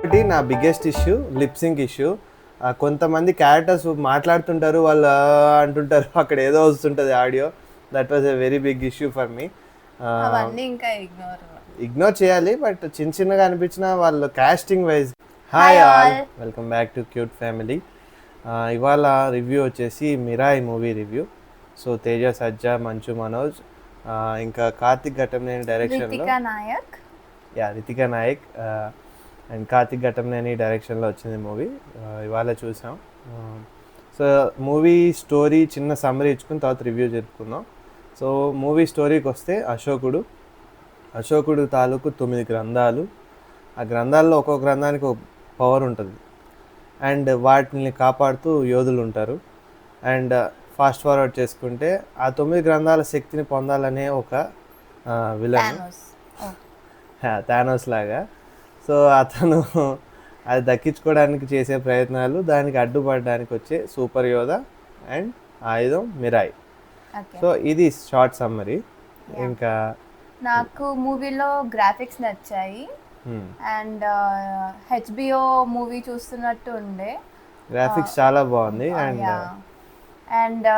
ఒకటి నా biggest issue lip sync issue. కొంతమంది క్యారెక్టర్స్ మాట్లాడుతుంటారు, వాళ్ళు అంటుంటారు, అక్కడ ఏదో వస్తుంటుంది audio. That was a very big issue for me. ఇంకా ఇగ్నోర్ చేయాలి, బట్ చిన్న చిన్నగా అనిపించిన వాళ్ళు casting wise. Hi all, welcome back to cute family. ఇవాళ రివ్యూ వచ్చేసి Mirai movie review. So Teja Sajja, Manchu Manoj, ఇంకా కార్తిక్ ఘటంనేని డైరెక్షన్లో, రితికా నాయక్ అండ్ కార్తిక్ ఘటంనేని డైరెక్షన్లో వచ్చింది మూవీ. ఇవాళ చూసాం. సో మూవీ స్టోరీ చిన్న సమ్మరీ ఇచ్చుకుని తర్వాత రివ్యూ జరుపుకుందాం. సో మూవీ స్టోరీకి వస్తే అశోకుడు తాలూకు 9 గ్రంథాలు. ఆ గ్రంథాల్లో ఒక్కొక్క గ్రంథానికి ఒక పవర్ ఉంటుంది అండ్ వాటిని కాపాడుతూ యోధులు ఉంటారు. అండ్ ఫాస్ట్ ఫార్వర్డ్ చేసుకుంటే ఆ 9 గ్రంథాల శక్తిని పొందాలనే ఒక విలన్, థానోస్ లాగా. సో అతను అది దక్కించుకోవడానికి చేసే ప్రయత్నాలు, దానికి అడ్డుపడడానికి వచ్చే సూపర్ యోధ అండ్ ఆయుధం మిరాయి. సో ఇది షార్ట్ సమ్మరీ. ఇంకా నాకు మూవీలో గ్రాఫిక్స్ నచ్చాయి అండ్ హెచ్బిఓ మూవీ చూస్తున్నట్టు ఉండే. గ్రాఫిక్స్ చాలా బాగుంది అండ్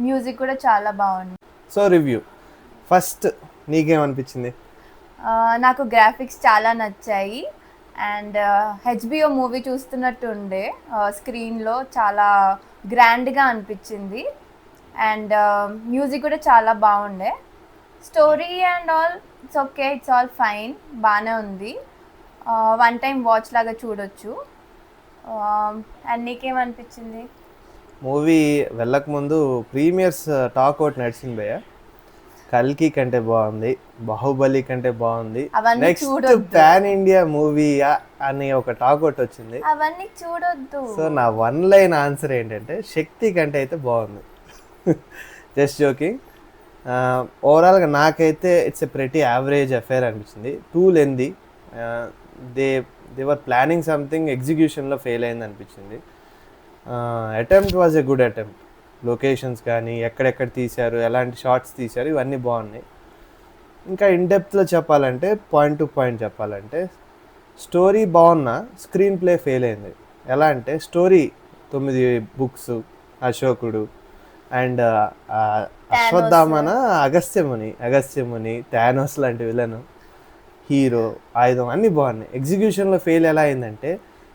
మ్యూజిక్ కూడా చాలా బాగుంది. సో రివ్యూ ఫస్ట్ నీకేమనిపించింది? నాకు గ్రాఫిక్స్ చాలా నచ్చాయి అండ్ హెచ్బిఓ మూవీ చూస్తున్నట్టు ఉండే. స్క్రీన్లో చాలా గ్రాండ్గా అనిపించింది అండ్ మ్యూజిక్ కూడా చాలా బాగుండే. Story and all it's okay, it's all fine, బాగానే ఉంది. వన్ టైం వాచ్ లాగా చూడొచ్చు. అండ్ నీకేమనిపించింది? మూవీ వెళ్ళకముందు ప్రీమియర్స్ టాక్ అవుట్ నడిచింది భయ్య. కల్కి కంటే బాగుంది, బాహుబలి కంటే బాగుంది, నెక్స్ట్ పాన్ ఇండియా మూవీ అని ఒక టాక్ అవుట్ వచ్చింది. అవన్నీ చూడొద్దు. సో నా వన్ లైన్ ఆన్సర్ ఏంటంటే శక్తి కంటే అయితే బాగుంది. Just joking. ఓవరాల్గా నాకైతే it's a pretty average affair అనిపించింది. Too lengthy. They were planning something, ఎగ్జిక్యూషన్లో ఫెయిల్ అయింది అనిపించింది. Attempt was a good attempt. Locations కానీ ఎక్కడెక్కడ తీశారు, ఎలాంటి షార్ట్స్ తీశారు, ఇవన్నీ బాగున్నాయి. ఇంకా ఇన్డెప్త్లో చెప్పాలంటే, పాయింట్ టు పాయింట్ చెప్పాలంటే, స్టోరీ బాగున్నా స్క్రీన్ ప్లే ఫెయిల్ అయింది. ఎలా అంటే స్టోరీ 9 బుక్స్, అశోకుడు అండ్ అశ్వత్థామన, అగస్త్యముని, థానోస్ లాంటి విలను, హీరో, ఆయుధం అన్నీ బాగున్నాయి. ఎగ్జిక్యూషన్లో ఫెయిల్ ఎలా అయిందంటే,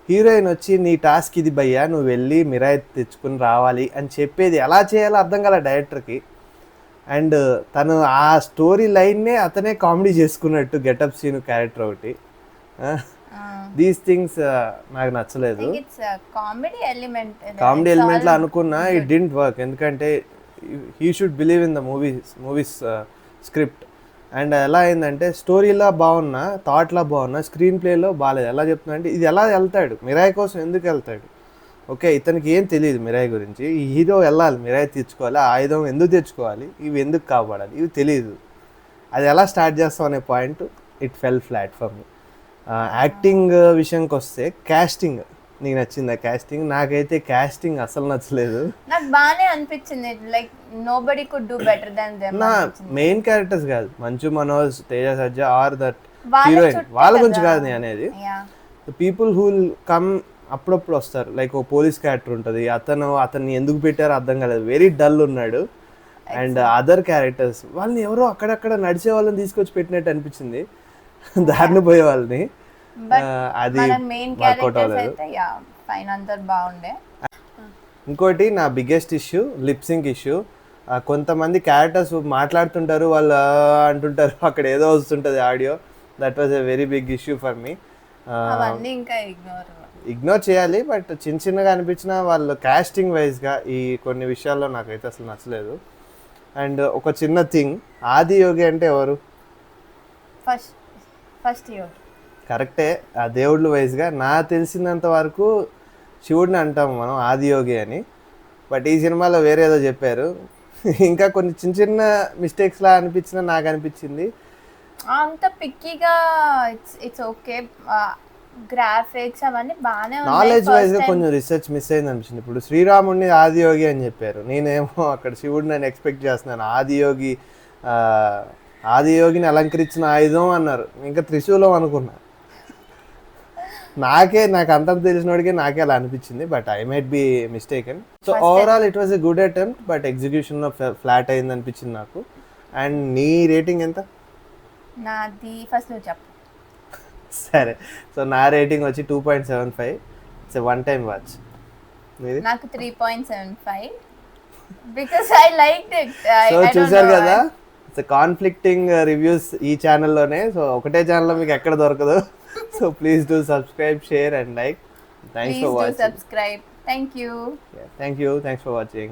హీరోయిన్ వచ్చి నీ టాస్క్ ఇది భయ్యా, నువ్వు వెళ్ళి మిరాయి తెచ్చుకుని రావాలి అని చెప్పేది ఎలా చేయాలో అర్థం కాల డైరెక్టర్కి. అండ్ తను ఆ స్టోరీ లైన్నే అతనే కామెడీ చేసుకున్నట్టు గెటప్ సీన్ క్యారెక్టర్ ఒకటి. దీస్ థింగ్స్ నాకు నచ్చలేదు. కామెడీ ఎలిమెంట్లో అనుకున్నా ఇట్ డింట్ వర్క్. ఎందుకంటే he should believe in the movies script. And ఎలా అయిందంటే స్టోరీలా బాగున్నా, థాట్లా బాగున్నా, స్క్రీన్ ప్లేలో బాగాలేదు. ఎలా చెప్తున్నా అంటే, ఇది ఎలా వెళ్తాడు, మిరాయి కోసం ఎందుకు వెళ్తాడు? ఓకే, ఇతనికి ఏం తెలియదు మిరాయి గురించి. ఈ హీరో వెళ్ళాలి, మిరాయి తెచ్చుకోవాలి, ఆయుధం ఎందుకు తెచ్చుకోవాలి, ఇవి ఎందుకు కాపాడాలి, ఇవి తెలియదు. అది ఎలా స్టార్ట్ చేస్తాం అనే point it fell flat for me. Acting విషయంకి వస్తే, కాస్టింగ్ నీకు నచ్చిందా? కాస్టింగ్ నాకైతే కాస్టింగ్ అసలు నచ్చలేదు. నాకు బాగానే అనిపించింది. Like nobody could do better than them. నా మెయిన్ క్యారెక్టర్స్ కాదు, Manchu Manoj, Teja Sajja or that heroine, వాళ్ళ గురించి కాదు నేను అనేది. పీపుల్ హూ కమ్ అప్పుడప్పుడు వస్తారు. లైక్ ఓ పోలీస్ క్యారెక్టర్ ఉంటుంది, అతన్ని ఎందుకు పెట్టారో అర్థం కాలేదు, వెరీ డల్ ఉన్నాడు. అండ్ అదర్ క్యారెక్టర్స్ వాళ్ళని ఎవరో అక్కడక్కడ నడిచే వాళ్ళని తీసుకొచ్చి పెట్టినట్టు అనిపించింది, దారిని పోయే వాళ్ళని. అది వర్కౌట్ అవ్వలేదు. ఇంకోటి నా బిగ్గెస్ట్ ఇష్యూ లిప్సింక్ ఇష్యూ. కొంతమంది క్యారెక్టర్స్ మాట్లాడుతుంటారు, వాళ్ళు అంటుంటారు, అక్కడ ఏదో వస్తుంటుంది audio. That was a very big issue for me. ఇంకా ఇగ్నోర్ చేయాలి, బట్ చిన్న చిన్నగా అనిపించిన వాళ్ళు కాస్టింగ్ వైజ్గా ఈ కొన్ని విషయాల్లో నాకైతే అసలు నచ్చలేదు. అండ్ ఒక చిన్న థింగ్, ఆది యోగి అంటే ఎవరు? ఫస్ట్ యోగి కరెక్టే. ఆ దేవుళ్ళు వైజ్గా నాకు తెలిసినంత వరకు శివుడిని అంటాము మనం ఆదియోగి అని. బట్ ఈ సినిమాలో వేరే ఏదో చెప్పారు. ఇంకా కొన్ని చిన్న చిన్న మిస్టేక్స్ లా అనిపించిన నాకు అనిపించింది. అంత పిక్కీగా ఇట్స్ ఓకే. గ్రాఫిక్స్ అవన్నీ బాగానే ఉన్నాయి. నాలెడ్జ్ వైజ్గా కొంచెం రీసెర్చ్ మిస్ అయింది అనిపించింది. ఇప్పుడు శ్రీరాముడిని ఆదియోగి అని చెప్పారు, నేనేమో అక్కడ శివుడిని నేను ఎక్స్పెక్ట్ చేస్తున్నాను. ఆదియోగిని అలంకరించిన ఆయుధం అన్నారు, ఇంకా త్రిశూలం అనుకున్నా. నాకు అంత తెలిసినోడికి నాకే అలా అనిపించింది, but I might be mistaken. So overall it was a good attempt, but ఎగ్జిక్యూషన్లో ఫ్లాట్ అయింది అనిపించింది నాకు. అండ్ నీ రేటింగ్ ఎంత? నాది ఫస్ట్ నువ్వు చెప్పు. సరే, సో నా రేటింగ్ వచ్చి 2.75. It's a one time watch. నాకు 3.75 because I liked it. So చూసారు కదా, ఇట్స్ కాన్ఫ్లిక్టింగ్ రివ్యూస్ ఈ ఛానల్లోనే. సో ఒకటే ఛానల్లో మీకు ఎక్కడ దొరకదు. So please do subscribe, share and like. Thanks for watching. Subscribe. Thank you. Thanks for watching.